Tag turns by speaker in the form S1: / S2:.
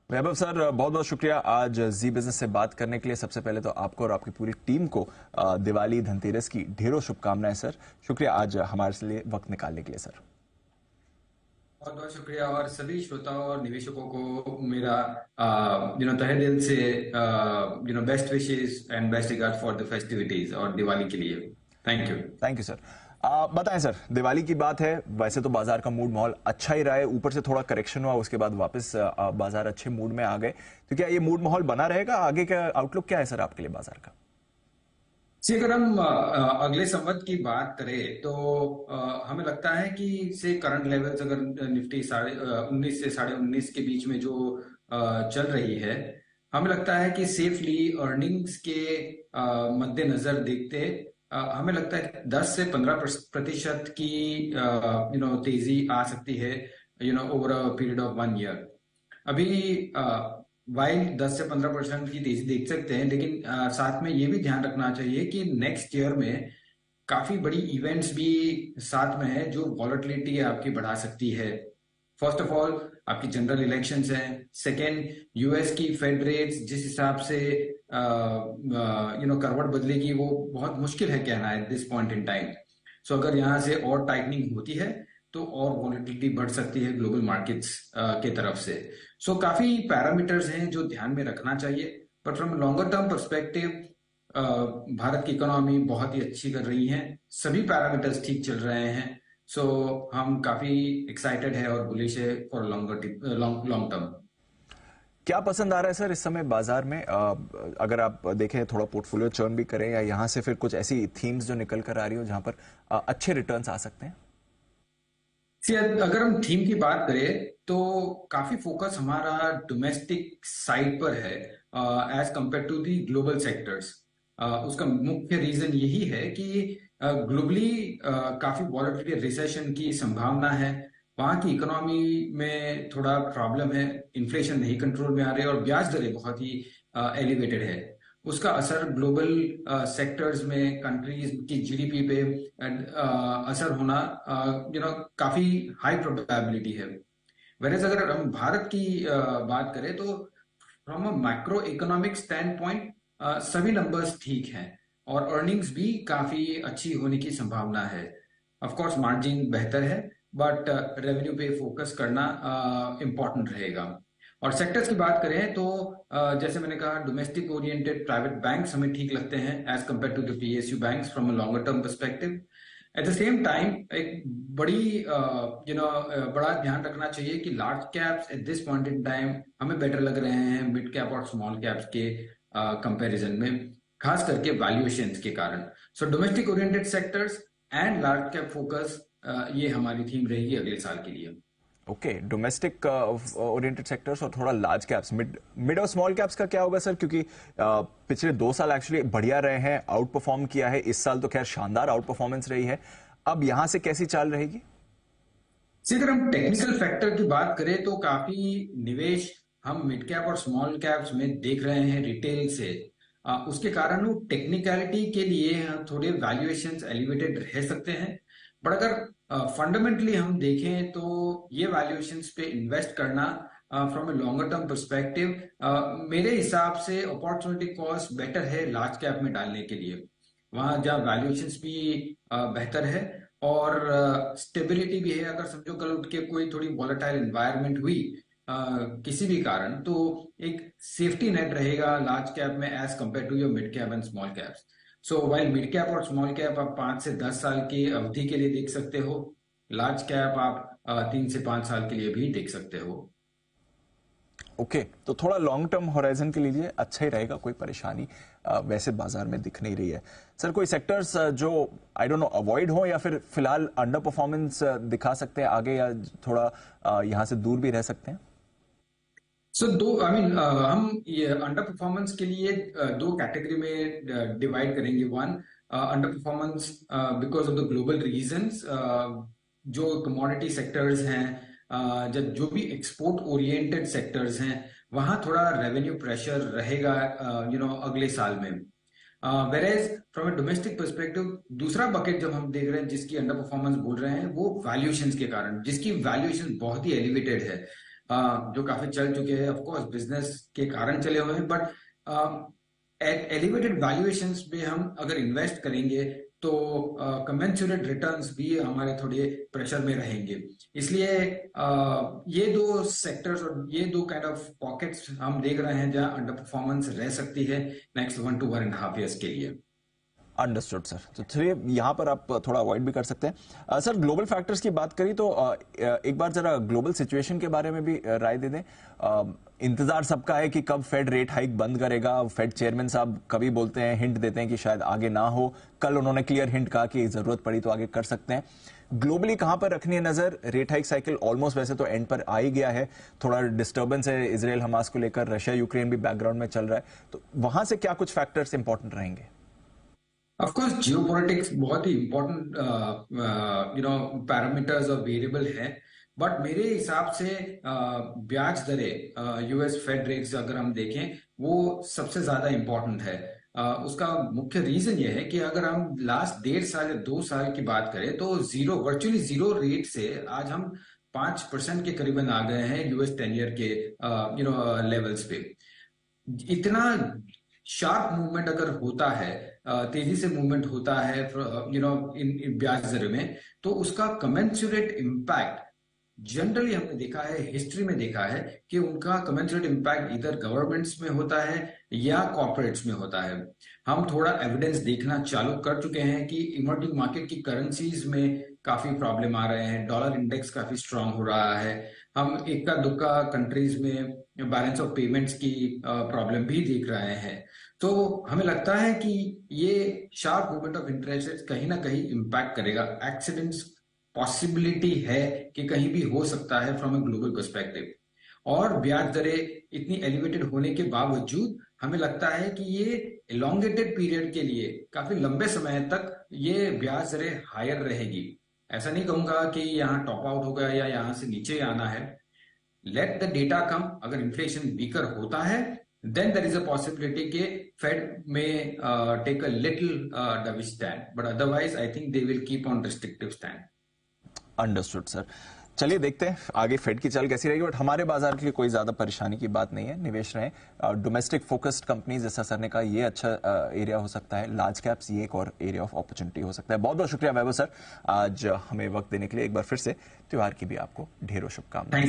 S1: वैभव sir, बहुत बहुत शुक्रिया आज जी बिजनेस से बात करने के लिए। सबसे पहले तो आपको और आपकी पूरी टीम को दिवाली धनतेरस की ढेरों शुभकामनाएं सर। शुक्रिया आज हमारे लिए वक्त निकालने के लिए सर।
S2: बहुत बहुत शुक्रिया और सभी श्रोताओं और निवेशकों को मेरा तहे दिल से best wishes and best regard for the festivities और दिवाली के लिए। Thank you.
S1: Thank you sir. बताएं सर, दिवाली की बात है, वैसे तो बाजार का मूड माहौल अच्छा ही रहा है, ऊपर से थोड़ा करेक्शन हुआ, उसके बाद वापस बाजार अच्छे मूड में आ गए, तो क्या ये मूड माहौल बना रहेगा? आगे का आउटलुक क्या है सर आपके लिए बाजार का?
S2: जी, अगर हम अगले संवत की बात करें तो हमें लगता है कि से करंट लेवल्स अगर निफ्टी 19 से 19.5 के बीच में जो चल रही है, हमें लगता है कि सेफली अर्निंग्स के मद्देनजर देखते हमें लगता है कि 10 से 15% की तेजी आ सकती है over a period of 1 year. अभी वाइल 10 से 15% की तेजी देख सकते हैं, लेकिन साथ में ये भी ध्यान रखना चाहिए कि नेक्स्ट ईयर में काफी बड़ी इवेंट्स भी साथ में है जो वॉलेटिलिटी आपकी बढ़ा सकती है। फर्स्ट ऑफ ऑल आपकी जनरल इलेक्शंस हैं। सेकेंड, यूएस की फेड रेट्स जिस हिसाब से करवट बदलेगी वो बहुत मुश्किल है कहना at this point in time. So अगर यहाँ से और टाइटनिंग होती है तो और वॉलेटिलिटी बढ़ सकती है ग्लोबल मार्केट्स के तरफ से। सो काफी पैरामीटर्स हैं जो ध्यान में रखना चाहिए, but from longer term perspective Bharat की इकोनॉमी बहुत ही अच्छी कर रही है, सभी पैरामीटर्स ठीक चल रहे हैं। सो हम काफी एक्साइटेड है और बुलिश है फॉर लॉन्ग टर्म।
S1: क्या पसंद आ रहा है सर इस समय बाजार में? अगर आप देखें, थोड़ा पोर्टफोलियो चर्न भी करें, या यहाँ से फिर कुछ ऐसी थीम्स जो निकल कर आ रही हो जहां पर अच्छे रिटर्न्स आ सकते हैं?
S2: अगर हम थीम की बात करें तो काफी फोकस हमारा डोमेस्टिक साइड पर है as compare to the global sectors. उसका मुख्य रीजन यही है कि ग्लोबली काफी वॉलेटिलिटी रिसेशन की संभावना है। वहां की इकोनॉमी में थोड़ा प्रॉब्लम है, इन्फ्लेशन नहीं कंट्रोल में आ रही है और ब्याज दरें बहुत ही एलिवेटेड है। उसका असर ग्लोबल सेक्टर्स में कंट्रीज की जीडीपी पे असर होना काफी हाई प्रोबेबिलिटी है। वेरएज अगर हम भारत की बात करें तो from a macro economic stand point सभी नंबर्स ठीक हैं और अर्निंग्स भी काफी अच्छी होने की संभावना है। ऑफ कोर्स मार्जिन बेहतर है, बट रेवेन्यू पे फोकस करना इम्पोर्टेंट रहेगा। और सेक्टर्स की बात करें तो जैसे मैंने कहा, डोमेस्टिक ओरिएंटेड प्राइवेट बैंक्स हमें ठीक लगते हैं as compare to the PSU banks from a longer term perspective. At the same time एक बड़ा ध्यान रखना चाहिए कि large caps at this point in time हमें बेटर लग रहे हैं मिड कैप और स्मॉल कैप्स के कंपैरिजन में, खास करके वैल्यूएशंस के कारण। So domestic oriented sectors and large cap focus, ये हमारी थीम रहेगी अगले साल के लिए।
S1: ओके, डोमेस्टिक ओरिएंटेड सेक्टर्स और थोड़ा लार्ज कैप्स, मिड और स्मॉल कैप्स का क्या होगा सर? क्योंकि पिछले 2 साल एक्चुअली बढ़िया रहे हैं, आउट परफॉर्म किया है। इस साल तो खैर शानदार आउट परफॉर्मेंस रही है। अब यहां से कैसी चाल रहेगी?
S2: अगर हम टेक्निकल फैक्टर की बात करें तो काफी निवेश हम मिड कैप और स्मॉल कैप्स में देख रहे हैं रिटेल से। उसके कारण वो टेक्निकलिटी के लिए थोड़े वैल्यूएशंस एलिवेटेड रह सकते हैं, बट अगर फंडामेंटली हम देखें तो ये वैल्यूएशंस पे इन्वेस्ट करना from a longer term perspective मेरे हिसाब से अपॉर्चुनिटी कॉस्ट बेटर है लार्ज कैप में डालने के लिए। वहां जहाँ वैल्यूएशंस भी बेहतर है और स्टेबिलिटी भी है। अगर समझो कल उठ के कोई थोड़ी वॉलेटाइल एनवायरनमेंट हुई किसी भी कारण, तो एक सेफ्टी नेट रहेगा लार्ज कैप में as compare to your mid cap and small caps. So while mid cap और स्मॉल कैप आप 5 से 10 साल की अवधि के लिए देख सकते हो, लार्ज कैप आप 3 से 5 साल के लिए भी देख सकते हो।
S1: ओके, तो थोड़ा लॉन्ग टर्म होराइजन के लिए अच्छा ही रहेगा, कोई परेशानी वैसे बाजार में दिख नहीं रही है। सर, कोई सेक्टर्स जो आई डोंट नो अवॉइड हो, या फिर फिलहाल अंडर परफॉर्मेंस दिखा सकते हैं आगे, या थोड़ा यहां से दूर भी रह सकते हैं?
S2: सो हम ये अंडर परफॉर्मेंस के लिए दो कैटेगरी में डिवाइड करेंगे। One, under performance because of the global reasons, जो कमोडिटी सेक्टर्स हैं, जब जो भी एक्सपोर्ट ओरिएंटेड सेक्टर्स हैं, वहां थोड़ा रेवेन्यू प्रेशर रहेगा अगले साल में। वेरेज फ्रॉम ए डोमेस्टिक पर्सपेक्टिव दूसरा बकेट जब हम देख रहे हैं जिसकी अंडर परफॉर्मेंस बोल रहे हैं, वो वैल्यूएशंस के कारण, जिसकी वैल्यूएशन बहुत ही एलिवेटेड है। जो काफी चल चुके हैं, ऑफ कोर्स बिजनेस के कारण चले हुए हैं, बट एलिवेटेड वैल्यूएशंस पे हम अगर इन्वेस्ट करेंगे तो कमेंसुरेट रिटर्न्स भी हमारे थोड़े प्रेशर में रहेंगे। इसलिए ये दो सेक्टर्स और ये दो काइंड ऑफ पॉकेट्स हम देख रहे हैं जहां अंडर परफॉर्मेंस रह सकती है नेक्स्ट 1 to 1.5 years के लिए।
S1: Understood sir. तो चलिए यहाँ पर आप थोड़ा अवॉइड भी कर सकते हैं। सर ग्लोबल फैक्टर्स की बात करी तो एक बार जरा ग्लोबल सिचुएशन के बारे में भी राय दे दें। इंतजार सबका है कि कब फेड रेट हाइक बंद करेगा। फेड चेयरमैन साहब कभी बोलते हैं, हिंट देते हैं कि शायद आगे ना हो। कल उन्होंने क्लियर हिंट कहा कि जरूरत पड़ी तो आगे कर सकते हैं। ग्लोबली कहां पर रखनी है नजर? रेट हाइक साइकिल ऑलमोस्ट वैसे तो एंड पर आ ही गया है। थोड़ा डिस्टर्बेंस है इजराइल हमास को लेकर, रशिया यूक्रेन भी बैकग्राउंड में चल रहा है, तो वहां से क्या कुछ फैक्टर्स इंपॉर्टेंट रहेंगे?
S2: ऑफ कोर्स जियोपॉलिटिक्स बहुत ही इंपॉर्टेंट पैरामीटर्स और वेरिएबल है, बट मेरे हिसाब से ब्याज दरें यूएस फेड रेट्स अगर हम देखें वो सबसे ज्यादा इंपॉर्टेंट है। उसका मुख्य रीजन ये है कि अगर हम लास्ट 1.5 साल या 2 साल की बात करें तो वर्चुअली जीरो रेट से आज हम 5% के करीबन आ गए हैं यूएस 10 year के लेवल्स पे। इतना शार्प मूवमेंट अगर होता है, तेजी से मूवमेंट होता है इन ब्याज दर में, तो उसका कमेंसुरेट इम्पैक्ट जनरली हमने देखा है, हिस्ट्री में देखा है कि उनका कमेंसुरेट इम्पैक्ट इधर गवर्नमेंट्स में होता है या कॉर्पोरेट्स में होता है। हम थोड़ा एविडेंस देखना चालू कर चुके हैं कि इमर्जिंग मार्केट की करेंसीज में काफी प्रॉब्लम आ रहे हैं, डॉलर इंडेक्स काफी स्ट्रांग हो रहा है। हम इक्का दुक्का कंट्रीज में बैलेंस ऑफ पेमेंट्स की प्रॉब्लम भी देख रहे हैं। तो हमें लगता है कि ये sharp movement of interest rate कहीं ना कहीं इम्पैक्ट करेगा। एक्सीडेंट्स पॉसिबिलिटी है कि कहीं भी हो सकता है फ्रॉम ए ग्लोबल पर्सपेक्टिव, और ब्याज दरें इतनी एलिवेटेड होने के बावजूद हमें लगता है कि ये एलोंगेटेड पीरियड के लिए काफी लंबे समय तक ये ब्याज दरें हायर रहेगी। ऐसा नहीं कहूंगा कि यहाँ टॉप आउट होगा या यहाँ से नीचे आना है। लेट द डेटा कम। अगर इन्फ्लेशन वीकर होता है then there is a possibility कि Fed may take a little dovish stand, but otherwise I think they will keep on restrictive stand.
S1: Understood sir. चलिए देखते हैं आगे फेड की चाल कैसी रहेगी, बट हमारे बाजार के लिए कोई ज्यादा परेशानी की बात नहीं है। निवेश रहें डोमेस्टिक फोकस्ड कंपनीज, जैसा सर ने कहा ये अच्छा एरिया हो सकता है। लार्ज कैप्स ये एक और एरिया ऑफ अपॉर्चुनिटी हो सकता है। बहुत बहुत शुक्रिया वैभव सर आज हमें वक्त देने के लिए। एक बार फिर से त्योहार की भी आपको ढेरों शुभकामनाएं।